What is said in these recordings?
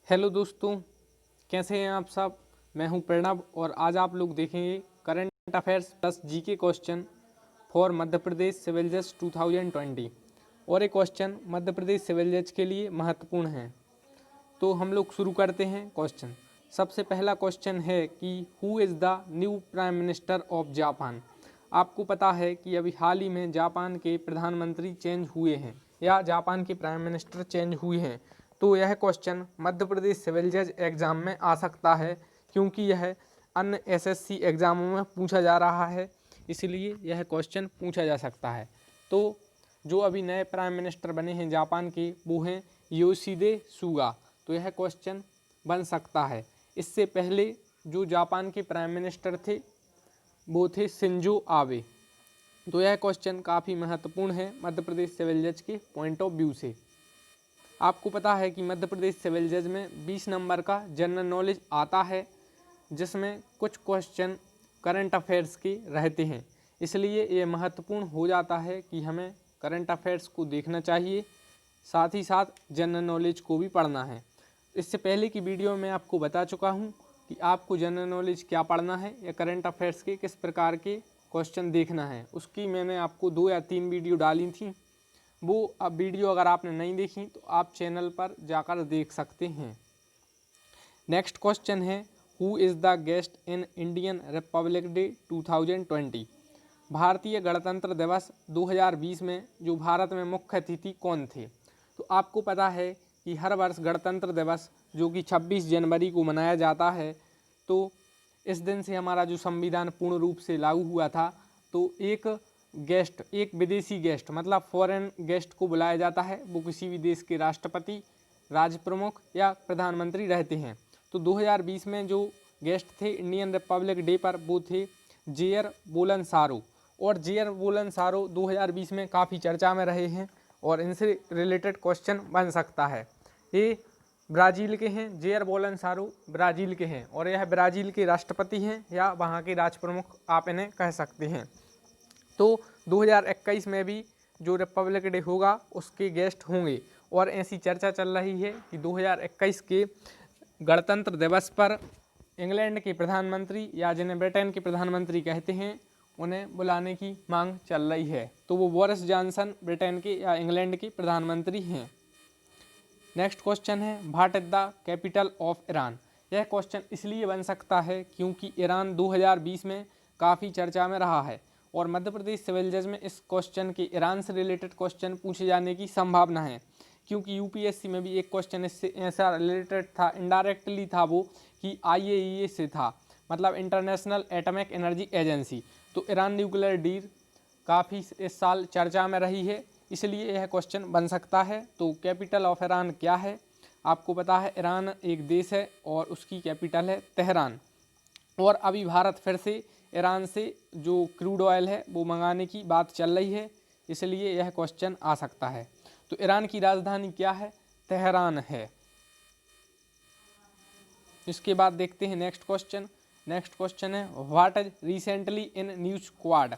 Hello दोस्तों, कैसे हैं आप सब। मैं हूं प्रणव और आज आप लोग देखेंगे current affairs plus GK question for Madhya Pradesh civil जज 2020। और एक क्वेश्चन मध्य प्रदेश सिविल जज के लिए महत्वपूर्ण है। तो हम लोग शुरू करते हैं क्वेश्चन। सबसे पहला क्वेश्चन है कि who is the new prime minister of Japan. आपको पता है कि अभी हाल ही में जापान के प्रधानमंत्री चेंज हुए हैं या जापान के प्राइम मिनिस्टर चेंज हुए हैं। तो यह क्वेश्चन मध्य प्रदेश सिविल जज एग्ज़ाम में आ सकता है, क्योंकि यह अन्य एसएससी एग्ज़ामों में पूछा जा रहा है, इसलिए यह क्वेश्चन पूछा जा सकता है। तो जो अभी नए प्राइम मिनिस्टर बने हैं जापान के, वो हैं योशिहिदे सुगा। तो यह क्वेश्चन बन सकता है। इससे पहले जो जापान के प्राइम मिनिस्टर थे वो थे शिंजो आबे। तो यह क्वेश्चन काफ़ी महत्वपूर्ण है मध्य प्रदेश सिविल जज के पॉइंट ऑफ व्यू से। आपको पता है कि मध्य प्रदेश सिविल जज में 20 नंबर का जनरल नॉलेज आता है, जिसमें कुछ क्वेश्चन करंट अफेयर्स के रहते हैं। इसलिए ये महत्वपूर्ण हो जाता है कि हमें करंट अफेयर्स को देखना चाहिए, साथ ही साथ जनरल नॉलेज को भी पढ़ना है। इससे पहले की वीडियो में आपको बता चुका हूँ कि आपको जनरल नॉलेज क्या पढ़ना है या करंट अफेयर्स के किस प्रकार के क्वेश्चन देखना है। उसकी मैंने आपको 2 या 3 वीडियो डाली थी। वो अब वीडियो अगर आपने नहीं देखी तो आप चैनल पर जाकर देख सकते हैं। नेक्स्ट क्वेश्चन है who is the guest in Indian Republic day 2020। भारतीय गणतंत्र दिवस 2020 में जो भारत में मुख्य अतिथि कौन थे। तो आपको पता है कि हर वर्ष गणतंत्र दिवस जो कि 26 जनवरी को मनाया जाता है, तो इस दिन से हमारा जो संविधान पूर्ण रूप से लागू हुआ था। तो एक गेस्ट, एक विदेशी गेस्ट मतलब फॉरेन गेस्ट को बुलाया जाता है। वो किसी भी देश के राष्ट्रपति, राज्य प्रमुख या प्रधानमंत्री रहते हैं। तो 2020 में जो गेस्ट थे इंडियन रिपब्लिक डे पर, वो थे जेयर बोलनसारो। और जेयर बोलनसारो 2020 में काफ़ी चर्चा में रहे हैं और इनसे रिलेटेड क्वेश्चन बन सकता है। ये ब्राज़ील के हैं, जेयर बोलनसारो ब्राज़ील के हैं और यह ब्राज़ील के राष्ट्रपति हैं या वहाँ के राष्ट्र प्रमुख आप इन्हें कह सकते हैं। तो 2021 में भी जो रिपब्लिक डे होगा उसके गेस्ट होंगे और ऐसी चर्चा चल रही है कि 2021 के गणतंत्र दिवस पर इंग्लैंड के प्रधानमंत्री या जिन्हें ब्रिटेन के प्रधानमंत्री कहते हैं, उन्हें बुलाने की मांग चल रही है। तो वो बोरिस जॉनसन ब्रिटेन के या इंग्लैंड के प्रधानमंत्री हैं। नेक्स्ट क्वेश्चन है what is the capital of Iran. यह क्वेश्चन इसलिए बन सकता है क्योंकि ईरान 2020 में काफ़ी चर्चा में रहा है और मध्य प्रदेश सिविल जज में इस क्वेश्चन के ईरान से रिलेटेड क्वेश्चन पूछे जाने की संभावना है, क्योंकि यूपीएससी में भी एक क्वेश्चन इससे ऐसा रिलेटेड था, इनडायरेक्टली था वो, कि आईएईए से था, मतलब इंटरनेशनल एटॉमिक एनर्जी एजेंसी। तो ईरान न्यूक्लियर डील काफ़ी इस साल चर्चा में रही है, इसलिए यह क्वेश्चन बन सकता है। तो कैपिटल ऑफ ईरान क्या है। आपको पता है ईरान एक देश है और उसकी कैपिटल है तेहरान। और अभी भारत फिर से ईरान से जो क्रूड ऑयल है वो मंगाने की बात चल रही है, इसलिए यह क्वेश्चन आ सकता है। तो ईरान की राजधानी क्या है, तेहरान है। इसके बाद देखते हैं नेक्स्ट क्वेश्चन। नेक्स्ट क्वेश्चन है what is recently in news quad.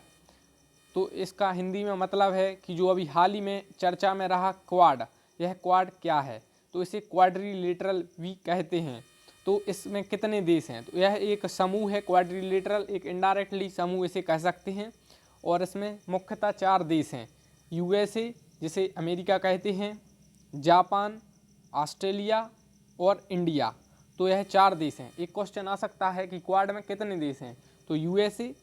तो इसका हिंदी में मतलब है कि जो अभी हाल ही में चर्चा में रहा क्वाड, यह क्वाड क्या है। तो इसे क्वाड्रिलेटरल भी कहते हैं। तो इसमें कितने देश हैं, तो यह एक समूह है क्वाड्रिलेटरल, एक इनडायरेक्टली समूह इसे कह सकते हैं। और इसमें मुख्यतः 4 देश हैं, यूएसए जिसे अमेरिका कहते हैं, जापान, ऑस्ट्रेलिया और इंडिया। तो यह 4 देश हैं। एक क्वेश्चन आ सकता है कि क्वाड में कितने देश हैं, तो यूएसए,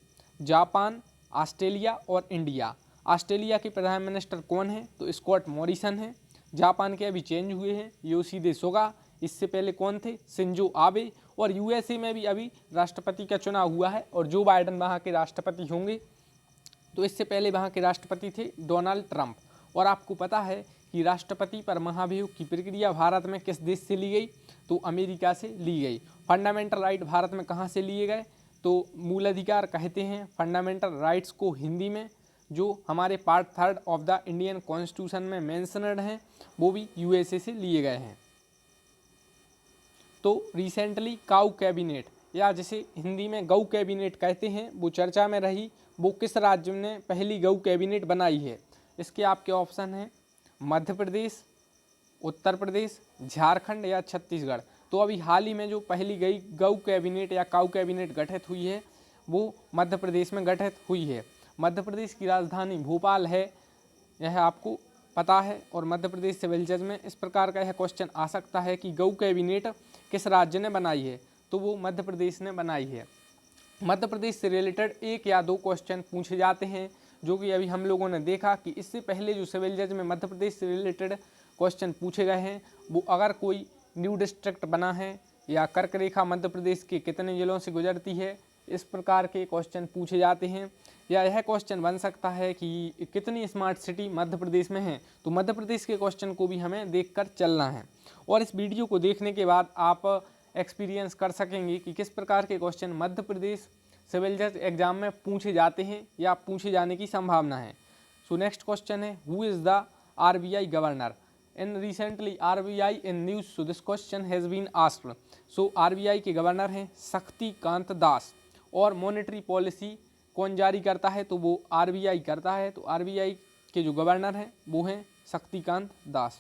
जापान, ऑस्ट्रेलिया और इंडिया। ऑस्ट्रेलिया के प्रधान मिनिस्टर कौन है, तो स्कॉट मॉरिसन है। जापान के अभी चेंज हुए हैं, योशिहिदे सुगा। इससे पहले कौन थे, शिंजो आबे। और यूएसए में भी अभी राष्ट्रपति का चुनाव हुआ है और जो बाइडेन वहाँ के राष्ट्रपति होंगे। तो इससे पहले वहाँ के राष्ट्रपति थे डोनाल्ड ट्रंप। और आपको पता है कि राष्ट्रपति पर महाभियोग की प्रक्रिया भारत में किस देश से ली गई, तो अमेरिका से ली गई। फंडामेंटल राइट भारत में कहाँ से लिए गए, तो मूल अधिकार कहते हैं फंडामेंटल राइट्स को हिंदी में, जो हमारे part 3 of the Indian constitution में मेंशनड हैं, वो भी यूएसए से लिए गए हैं। तो रिसेंटली काऊ कैबिनेट या जिसे हिंदी में गऊ कैबिनेट कहते हैं, वो चर्चा में रही। वो किस राज्य ने पहली गऊ कैबिनेट बनाई है। इसके आपके ऑप्शन हैं मध्य प्रदेश, उत्तर प्रदेश, झारखंड या छत्तीसगढ़। तो अभी हाल ही में जो पहली गई गौ कैबिनेट या काऊ कैबिनेट गठित हुई है वो मध्य प्रदेश में गठित हुई है। मध्य प्रदेश की राजधानी भोपाल है, यह आपको पता है। और मध्य प्रदेश सिविल जज में इस प्रकार का यह क्वेश्चन आ सकता है कि गौ कैबिनेट किस राज्य ने बनाई है, तो वो मध्य प्रदेश ने बनाई है। मध्य प्रदेश से रिलेटेड एक या दो क्वेश्चन पूछे जाते हैं, जो कि अभी हम लोगों ने देखा कि इससे पहले जो सिविल जज में मध्य प्रदेश से रिलेटेड क्वेश्चन पूछे गए हैं वो अगर कोई न्यू डिस्ट्रिक्ट बना है या कर्क रेखा मध्य प्रदेश के कितने जिलों से गुजरती है, इस प्रकार के क्वेश्चन पूछे जाते हैं। या यह क्वेश्चन बन सकता है कि कितनी स्मार्ट सिटी मध्य प्रदेश में है, तो मध्य प्रदेश के क्वेश्चन को भी हमें देखकर चलना है। और इस वीडियो को देखने के बाद आप एक्सपीरियंस कर सकेंगे कि किस प्रकार के क्वेश्चन मध्य प्रदेश सिविल जज एग्जाम में पूछे जाते हैं या पूछे जाने की संभावना है। सो नेक्स्ट क्वेश्चन है, who is the RBI governor? In recently RBI in news, so this question has been asked. So RBI के गवर्नर हैं शक्तिकांत दास। और मॉनेटरी पॉलिसी कौन जारी करता है, तो वो RBI करता है। तो RBI के जो गवर्नर हैं वो हैं शक्तिकांत दास।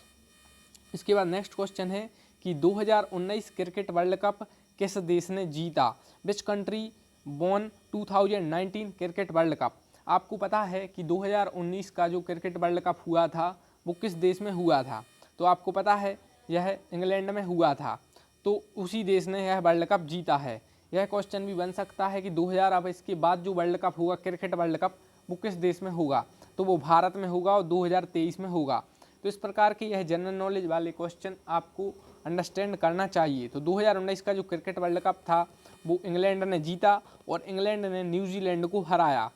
इसके बाद नेक्स्ट क्वेश्चन है कि 2019 क्रिकेट वर्ल्ड कप किस देश ने जीता? Which country won 2019 cricket world cup? आपको पता है कि 2019 का जो क्रिकेट वर्ल्ड कप हुआ था वो किस देश में हुआ था, तो आपको पता है यह इंग्लैंड में हुआ था। तो उसी देश ने यह वर्ल्ड कप जीता है। यह क्वेश्चन भी बन सकता है कि 2000 अब इसके बाद जो वर्ल्ड कप होगा क्रिकेट वर्ल्ड कप वो किस देश में होगा, तो वो भारत में होगा और 2023 में होगा। तो इस प्रकार के यह जनरल नॉलेज वाले क्वेश्चन आपको अंडरस्टैंड करना चाहिए। तो 2019 का जो क्रिकेट वर्ल्ड कप था वो इंग्लैंड ने जीता और इंग्लैंड ने न्यूजीलैंड को हराया।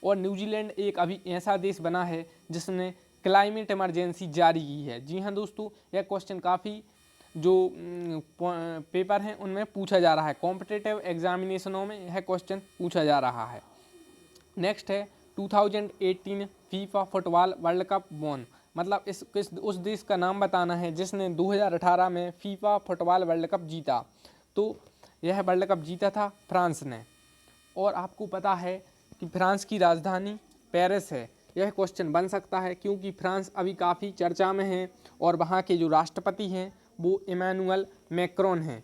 और न्यूजीलैंड एक अभी ऐसा देश बना है जिसने क्लाइमेट इमरजेंसी जारी की है। जी हाँ दोस्तों, यह क्वेश्चन काफ़ी जो पेपर हैं उनमें पूछा जा रहा है, कॉम्पिटिटिव एग्जामिनेशनों में यह क्वेश्चन पूछा जा रहा है। नेक्स्ट है 2018 FIFA football world cup won, मतलब उस देश का नाम बताना है जिसने 2018 में फीफा फुटबॉल वर्ल्ड कप जीता। तो यह वर्ल्ड कप जीता था फ्रांस ने। और आपको पता है कि फ्रांस की राजधानी पेरिस है। यह क्वेश्चन बन सकता है क्योंकि फ्रांस अभी काफ़ी चर्चा में है और वहाँ के जो राष्ट्रपति हैं वो इमैनुअल मैक्रोन हैं।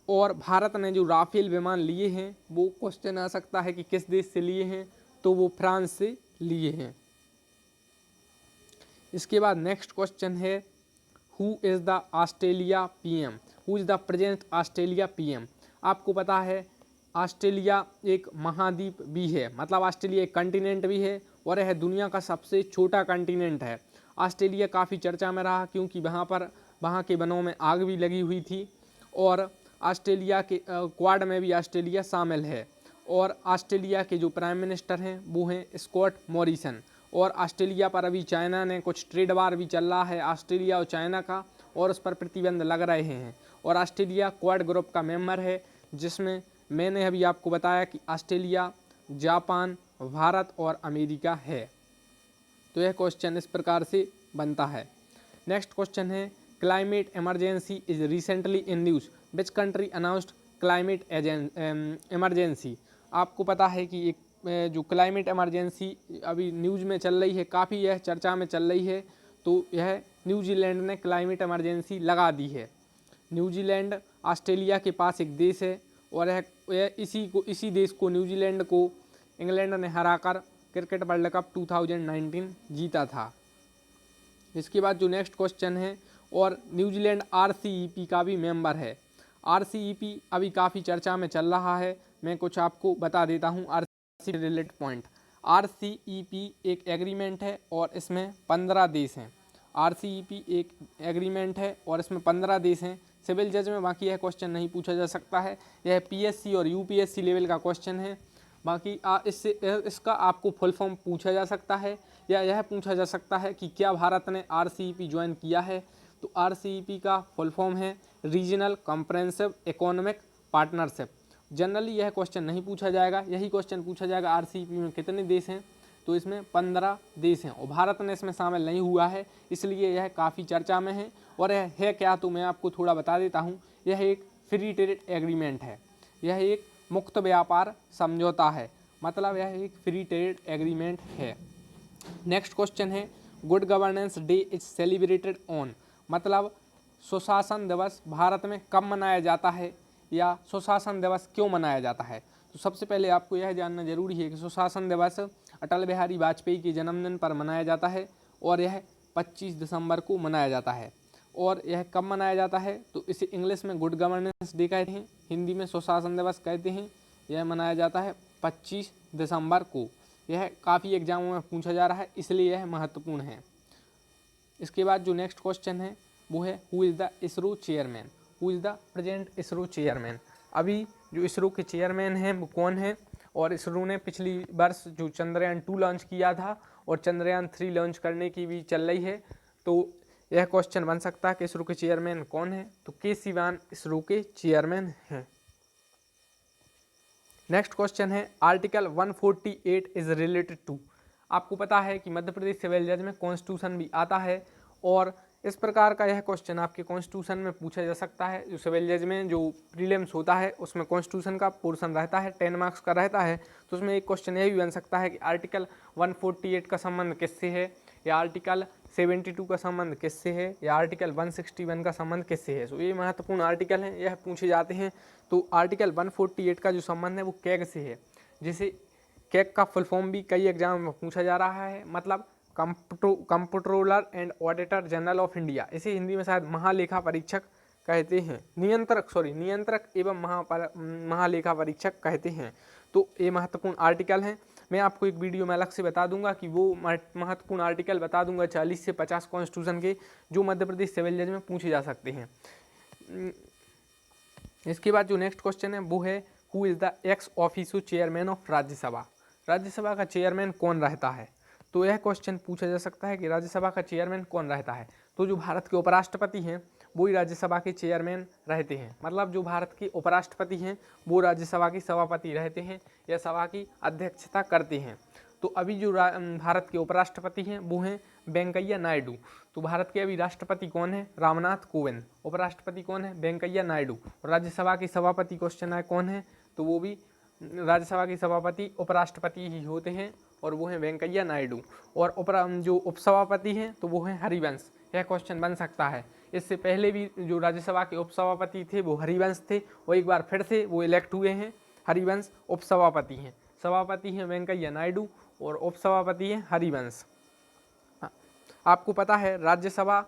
और भारत ने जो राफेल विमान लिए हैं वो क्वेश्चन आ सकता है कि किस देश से लिए हैं, तो वो फ्रांस से लिए हैं। इसके बाद नेक्स्ट क्वेश्चन है, who is the Australia PM? Who is the present Australia PM? आपको पता है ऑस्ट्रेलिया एक महाद्वीप भी है, मतलब ऑस्ट्रेलिया एक कंटिनेंट भी है और यह दुनिया का सबसे छोटा कंटिनेंट है। ऑस्ट्रेलिया काफ़ी चर्चा में रहा क्योंकि वहाँ के वनों में आग भी लगी हुई थी। और ऑस्ट्रेलिया के क्वाड में भी ऑस्ट्रेलिया शामिल है। और ऑस्ट्रेलिया के जो प्राइम मिनिस्टर हैं वो हैं स्कॉट मॉरिसन। और ऑस्ट्रेलिया पर अभी चाइना ने कुछ ट्रेड वार भी चल रहा है ऑस्ट्रेलिया और चाइना का, और उस पर प्रतिबंध लग रहे हैं। और ऑस्ट्रेलिया क्वाड ग्रुप का मेंबर है, जिसमें मैंने अभी आपको बताया कि ऑस्ट्रेलिया, जापान, भारत और अमेरिका है। तो यह क्वेश्चन इस प्रकार से बनता है। नेक्स्ट क्वेश्चन है, climate emergency is recently in news, which country announced climate emergency? आपको पता है कि एक जो क्लाइमेट इमरजेंसी अभी न्यूज़ में चल रही है, काफ़ी यह चर्चा में चल रही है। तो यह न्यूजीलैंड ने क्लाइमेट इमरजेंसी लगा दी है। न्यूजीलैंड ऑस्ट्रेलिया के पास एक देश है और यह इसी देश को, न्यूजीलैंड को इंग्लैंड ने हराकर क्रिकेट वर्ल्ड कप 2019 जीता था। इसके बाद जो नेक्स्ट क्वेश्चन है, और न्यूजीलैंड RCEP का भी मेंबर है। RCEP अभी काफ़ी चर्चा में चल रहा है। मैं कुछ आपको बता देता हूँ RCEP रिलेटेड पॉइंट। RCEP एक एग्रीमेंट है और इसमें 15 देश हैं। RCEP एक एग्रीमेंट है और इसमें 15 देश हैं। सिविल जज में बाकी यह क्वेश्चन नहीं पूछा जा सकता है, यह PSC और UPSC लेवल का क्वेश्चन है। बाकी इसका आपको फुल फॉर्म पूछा जा सकता है या यह पूछा जा सकता है कि क्या भारत ने RCEP ज्वाइन किया है। तो RCEP का फुल फॉर्म है regional comprehensive economic partnership. Generally यह क्वेश्चन नहीं पूछा जाएगा, यही क्वेश्चन पूछा जाएगा RCEP में कितने देश हैं, तो इसमें 15 देश हैं और भारत ने इसमें शामिल नहीं हुआ है, इसलिए यह काफ़ी चर्चा में है। और यह है क्या, तो मैं आपको थोड़ा बता देता हूँ। यह एक फ्री ट्रेड एग्रीमेंट है, यह एक मुक्त व्यापार समझौता है, मतलब यह एक फ्री ट्रेड एग्रीमेंट है। नेक्स्ट क्वेश्चन है, good governance day is celebrated on, मतलब सुशासन दिवस भारत में कब मनाया जाता है या सुशासन दिवस क्यों मनाया जाता है। तो सबसे पहले आपको यह जानना जरूरी है कि सुशासन दिवस अटल बिहारी वाजपेयी के जन्मदिन पर मनाया जाता है और यह 25 दिसंबर को मनाया जाता है। और यह कब मनाया जाता है तो इसे इंग्लिश में गुड गवर्नेंस डे कहते हैं, हिंदी में सुशासन दिवस कहते हैं। यह मनाया जाता है 25 दिसंबर को। यह काफ़ी एग्जामों में पूछा जा रहा है, इसलिए यह महत्वपूर्ण है। इसके बाद जो नेक्स्ट क्वेश्चन है वो है who is the ISRO chairman, who is the present ISRO chairman. अभी जो इसरो के चेयरमैन हैं वो कौन है। और इसरो ने पिछली वर्ष जो चंद्रयान 2 लॉन्च किया था और चंद्रयान 3 लॉन्च करने की भी चल रही है। तो यह क्वेश्चन बन सकता है कि इसरो के चेयरमैन कौन है। तो के सिवान इसरो के चेयरमैन हैं। नेक्स्ट क्वेश्चन है आर्टिकल 148 इज रिलेटेड टू। आपको पता है कि मध्य प्रदेश सिविल जज में कॉन्स्टिट्यूशन भी आता है और इस प्रकार का यह क्वेश्चन आपके कॉन्स्टिट्यूशन में पूछा जा सकता है। जो सिविल जज में जो प्रीलिम्स होता है उसमें कॉन्स्टिट्यूशन का पोर्शन रहता है, 10 मार्क्स का रहता है। तो उसमें एक क्वेश्चन यह भी बन सकता है कि आर्टिकल 148 का संबंध किससे है, या आर्टिकल 72 का संबंध किससे है, या आर्टिकल 161 का संबंध किससे है। तो ये महत्वपूर्ण आर्टिकल हैं, यह पूछे जाते हैं। तो आर्टिकल 148 का जो संबंध है वो कैग से है, जिसे कैग का फुल फॉर्म भी कई एग्जाम में पूछा जा रहा है, मतलब comptroller and auditor general of India. इसे हिंदी में शायद महालेखा परीक्षक कहते हैं, नियंत्रक एवं महालेखा परीक्षक कहते हैं। तो ये महत्वपूर्ण आर्टिकल हैं। मैं आपको एक वीडियो में अलग से बता दूंगा कि वो महत्वपूर्ण आर्टिकल बता दूंगा 40 से 50 कॉन्स्टिट्यूशन के, जो मध्य प्रदेश सिविल जज में पूछे जा सकते हैं। इसके बाद जो नेक्स्ट क्वेश्चन है वो है who is the x officio chairman of Rajya Sabha. Rajya Sabha का चेयरमैन कौन रहता है। तो यह क्वेश्चन पूछा जा सकता है कि राज्यसभा का चेयरमैन कौन रहता है। तो जो भारत के उपराष्ट्रपति हैं वही राज्यसभा के चेयरमैन रहते हैं, मतलब जो भारत के उपराष्ट्रपति हैं वो राज्यसभा के सभापति रहते हैं या सभा की अध्यक्षता करते हैं। तो अभी जो भारत के उपराष्ट्रपति हैं वो हैं वेंकैया नायडू। तो भारत के अभी राष्ट्रपति कौन है, रामनाथ कोविंद। उपराष्ट्रपति कौन है, वेंकैया नायडू। और राज्यसभा के सभापति क्वेश्चन है कौन है, तो वो भी राज्यसभा के सभापति उपराष्ट्रपति ही होते हैं और वो हैं वेंकैया नायडू। और जो उपसभापति हैं तो वो हैं हरिवंश। यह क्वेश्चन बन सकता है। इससे पहले भी जो राज्यसभा के उपसभापति थे वो हरिवंश थे और एक बार फिर से वो इलेक्ट हुए हैं। हरिवंश उपसभापति हैं, सभापति हैं वेंकैया नायडू और उपसभापति हैं हरिवंश। आपको पता है राज्यसभा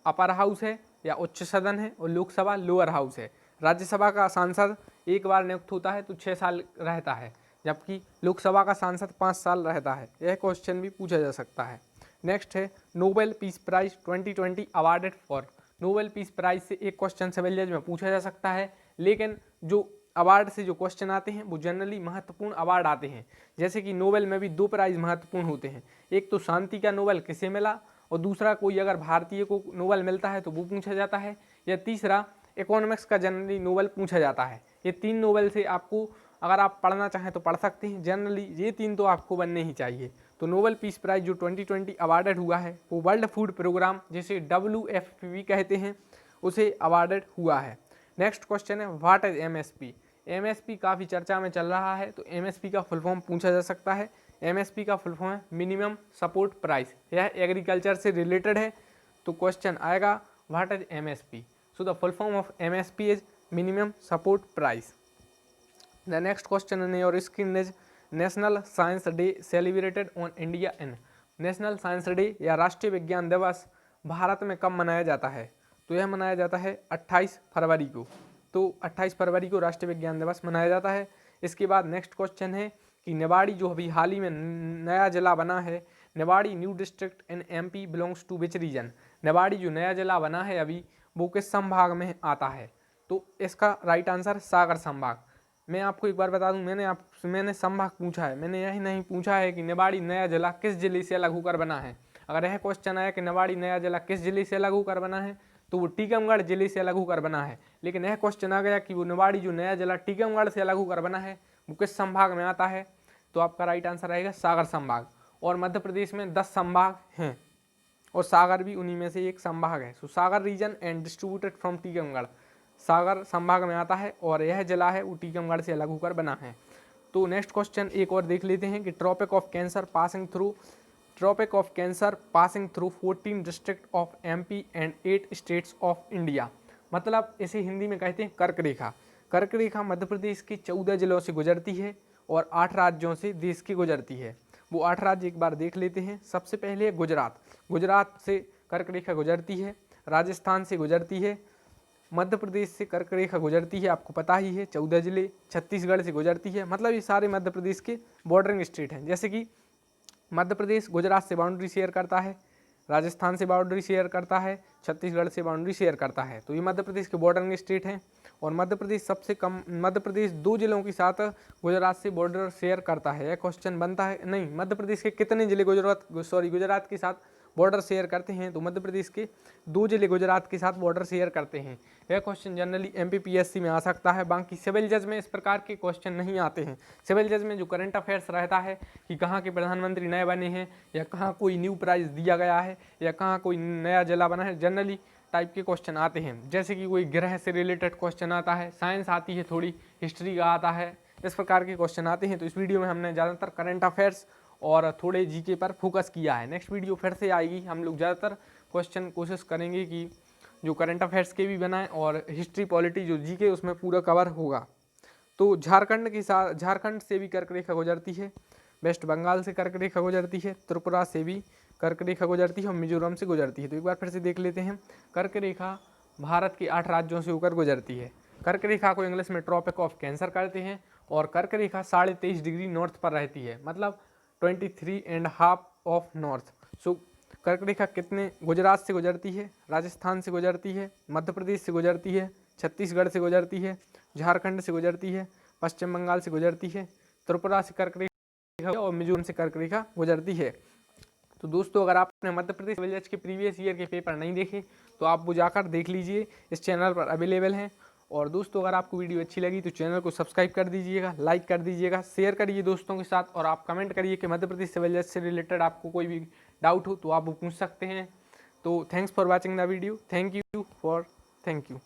अपर हाउस है या उच्च सदन है और लोकसभा लोअर हाउस है। राज्यसभा का सांसद एक बार नियुक्त होता है तो 6 साल रहता है, जबकि लोकसभा का सांसद 5 साल रहता है। यह क्वेश्चन भी पूछा जा सकता है। नेक्स्ट है Nobel peace prize 2020 awarded for. Nobel peace prize से एक क्वेश्चन सिविल जज में पूछा जा सकता है, लेकिन जो अवार्ड से जो क्वेश्चन आते हैं वो जनरली महत्वपूर्ण अवार्ड आते हैं। जैसे कि नोबेल में भी 2 प्राइज महत्वपूर्ण होते हैं, एक तो शांति का नोबेल किसे मिला और दूसरा कोई अगर भारतीय को नोबेल मिलता है तो वो पूछा जाता है, या तीसरा इकोनॉमिक्स का जनरली नोबेल पूछा जाता है। ये 3 नोबेल से आपको अगर आप पढ़ना चाहें तो पढ़ सकते हैं, जनरली ये 3 तो आपको बनने ही चाहिए। तो नोबेल पीस प्राइज जो 2020 अवार्डेड हुआ है वो वर्ल्ड फूड प्रोग्राम जिसे WFP कहते हैं उसे अवार्डेड हुआ है। नेक्स्ट क्वेश्चन है व्हाट इज MSP। MSP काफ़ी चर्चा में चल रहा है, तो MSP का फुल फॉर्म पूछा जा सकता है। MSP का फुल फॉर्म है मिनिमम सपोर्ट प्राइस। यह एग्रीकल्चर से रिलेटेड है, तो क्वेश्चन आएगा what is MSP। So the full form of MSP is minimum support price. The next question in your screen is national science day celebrated on India in. National science day या राष्ट्रीय विज्ञान दिवस भारत में कब मनाया जाता है। तो यह मनाया जाता है 28 फरवरी को। तो 28 फरवरी को राष्ट्रीय विज्ञान दिवस मनाया जाता है। इसके बाद नेक्स्ट क्वेश्चन है कि निवाड़ी जो अभी हाल ही में नया जिला बना है, Niwari new district in MP belongs to which region. Niwari जो नया जिला बना है अभी वो किस संभाग में आता है। तो इसका राइट आंसर सागर संभाग। मैं आपको एक बार बता दूं, मैंने संभाग पूछा है, मैंने यही नहीं पूछा है कि निवाड़ी नया जिला किस जिले से अलग होकर बना है। अगर यह क्वेश्चन आया कि निवाड़ी नया जिला किस जिले से अलग होकर बना है तो वो टीकमगढ़ जिले से अलग होकर बना है। लेकिन यह क्वेश्चन आ गया कि वो निवाड़ी जो नया जिला टीकमगढ़ से अलग होकर बना है वो किस संभाग में आता है, तो आपका राइट आंसर रहेगा सागर संभाग। और मध्य प्रदेश में 10 संभाग हैं और सागर भी उन्हीं में से एक संभाग है। So Sagar region and distributed from Tikamgarh Sagar संभाग में आता है और यह जिला है वो टीकमगढ़ से अलग होकर बना है। तो नेक्स्ट क्वेश्चन एक और देख लेते हैं कि tropic of cancer passing through tropic of cancer passing through 14 district of MP and 8 states of India. मतलब इसे हिंदी में कहते हैं कर्क रेखा। कर्क रेखा मध्य प्रदेश के 14 जिलों से गुजरती है और 8 राज्यों से देश की गुजरती है। वो 8 राज्य एक बार देख लेते हैं। सबसे पहले है गुजरात। गुजरात से कर्क रेखा गुजरती है, राजस्थान से गुजरती है, मध्य प्रदेश से कर्क रेखा गुजरती है, आपको पता ही है 14 जिले, छत्तीसगढ़ से गुजरती है। मतलब ये सारे मध्य प्रदेश के बॉर्डरिंग स्टेट हैं। जैसे कि मध्य प्रदेश गुजरात से बाउंड्री शेयर करता है, राजस्थान से बाउंड्री शेयर करता है, छत्तीसगढ़ से बाउंड्री शेयर करता है। तो ये मध्य प्रदेश के बॉर्डरिंग स्टेट हैं। और मध्य प्रदेश सबसे कम, मध्य प्रदेश 2 जिलों के साथ गुजरात से बॉर्डर शेयर करता है। यह क्वेश्चन बनता है, नहीं, मध्य प्रदेश के कितने जिले गुजरात के साथ बॉर्डर शेयर करते हैं? तो मध्य प्रदेश के 2 जिले गुजरात के साथ बॉर्डर शेयर करते हैं। यह क्वेश्चन जनरली एमपीपीएससी में आ सकता है। बाकी सिविल जज में इस प्रकार के क्वेश्चन नहीं आते हैं। सिविल जज में जो करंट अफेयर्स रहता है कि कहाँ के प्रधानमंत्री नए बने हैं, या कहाँ कोई न्यू प्राइज दिया गया है, या कहाँ कोई नया जिला बना है, जनरली टाइप के क्वेश्चन आते हैं। जैसे कि कोई ग्रह से रिलेटेड क्वेश्चन आता है, साइंस आती है, थोड़ी हिस्ट्री का आता है, इस प्रकार के क्वेश्चन आते हैं। तो इस वीडियो में हमने ज़्यादातर करंट अफेयर्स और थोड़े जीके पर फोकस किया है। नेक्स्ट वीडियो फिर से आएगी, हम लोग ज़्यादातर क्वेश्चन कोशिश करेंगे कि जो करंट अफेयर्स के भी बनाएं और हिस्ट्री पॉलिटी जो जीके उसमें पूरा कवर होगा। तो झारखंड से भी कर्क रेखा गुजरती है, वेस्ट बंगाल से कर्क रेखा गुजरती है, त्रिपुरा से भी कर्क रेखा गुजरती है और मिजोरम से गुजरती है। तो एक बार फिर से देख लेते हैं। कर्क रेखा भारत के 8 राज्यों से होकर गुजरती है। कर्क रेखा को इंग्लिश में ट्रॉपिक ऑफ कैंसर कहते हैं और कर्क रेखा 23.5 डिग्री नॉर्थ पर रहती है, मतलब 23.5 ऑफ नॉर्थ। सो कर्क रेखा कितने गुजरात से गुजरती है, राजस्थान से गुजरती है, मध्य प्रदेश से गुजरती है, छत्तीसगढ़ से गुजरती है, झारखंड से गुजरती है, पश्चिम बंगाल से गुजरती है, त्रिपुरा से कर्क रेखा और मिजोरम से कर्क रेखा गुजरती है। तो दोस्तों, अगर आपने मध्य प्रदेश सिविल जज के प्रीवियस ईयर के पेपर नहीं देखे तो आप वो जाकर देख लीजिए, इस चैनल पर अवेलेबल हैं। और दोस्तों, अगर आपको वीडियो अच्छी लगी तो चैनल को सब्सक्राइब कर दीजिएगा, लाइक कर दीजिएगा, शेयर करिए दोस्तों के साथ, और आप कमेंट करिए कि मध्य प्रदेश सिविल जज से रिलेटेड आपको कोई भी डाउट हो तो आप वो पूछ सकते हैं। तो thanks for watching the video. Thank you.